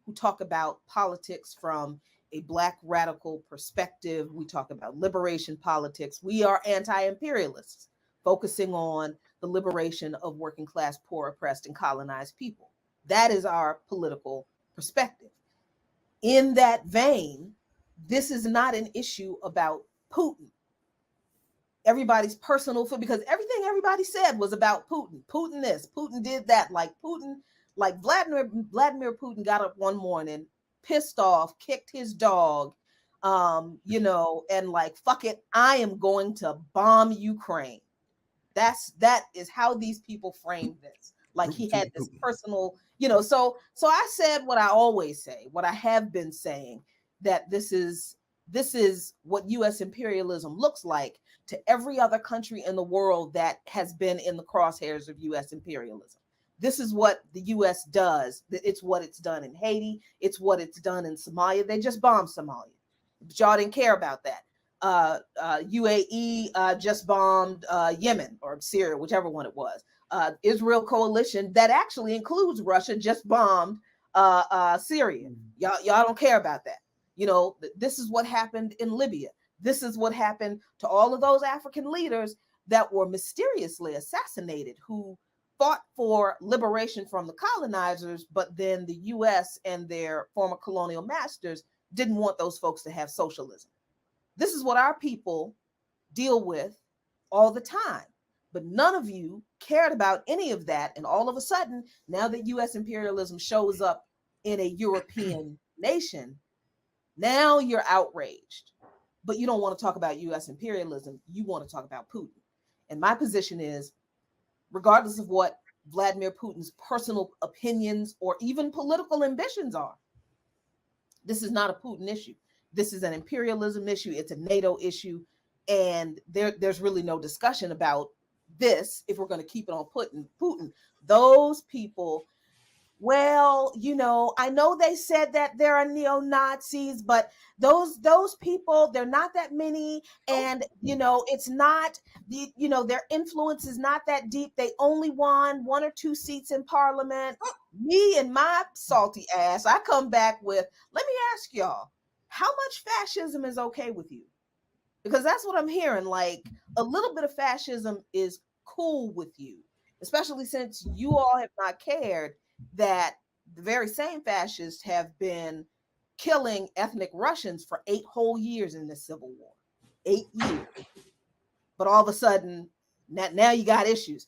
who talk about politics from a Black radical perspective. We talk about liberation politics. We are anti-imperialists, focusing on the liberation of working class, poor, oppressed, and colonized people. That is our political perspective. In that vein, this is not an issue about Putin. Everybody's personal, because everything everybody said was about Putin. Putin this, Putin did that. Like Putin, like Vladimir Putin got up one morning, pissed off, kicked his dog, and like, fuck it, I am going to bomb Ukraine. That is how these people framed this. Like he had this personal, so I said what I always say, what I have been saying, that this is what US imperialism looks like to every other country in the world that has been in the crosshairs of US imperialism. This is what the US does. It's what it's done in Haiti. It's what it's done in Somalia. They just bombed Somalia, but y'all didn't care about that. UAE just bombed Yemen or Syria, whichever one it was. Israel coalition that actually includes Russia just bombed Syria. Y'all don't care about that. This is what happened in Libya. This is what happened to all of those African leaders that were mysteriously assassinated, who fought for liberation from the colonizers, but then the US and their former colonial masters didn't want those folks to have socialism. This is what our people deal with all the time. But none of you cared about any of that. And all of a sudden, now that US imperialism shows up in a European nation, now you're outraged. But you don't want to talk about US imperialism. You want to talk about Putin. And my position is, regardless of what Vladimir Putin's personal opinions or even political ambitions are, this is not a Putin issue. This is an imperialism issue. It's a NATO issue. And there's really no discussion about this if we're going to keep it on Putin. Those people, well, I know they said that there are neo-Nazis, but those people, they're not that many. And, it's not, their influence is not that deep. They only won 1 or 2 seats in parliament. Me and my salty ass, I come back with, let me ask y'all, how much fascism is okay with you? Because that's what I'm hearing. Like, a little bit of fascism is cool with you, especially since you all have not cared that the very same fascists have been killing ethnic Russians for 8 whole years in this civil war. 8 years. But all of a sudden, now you got issues.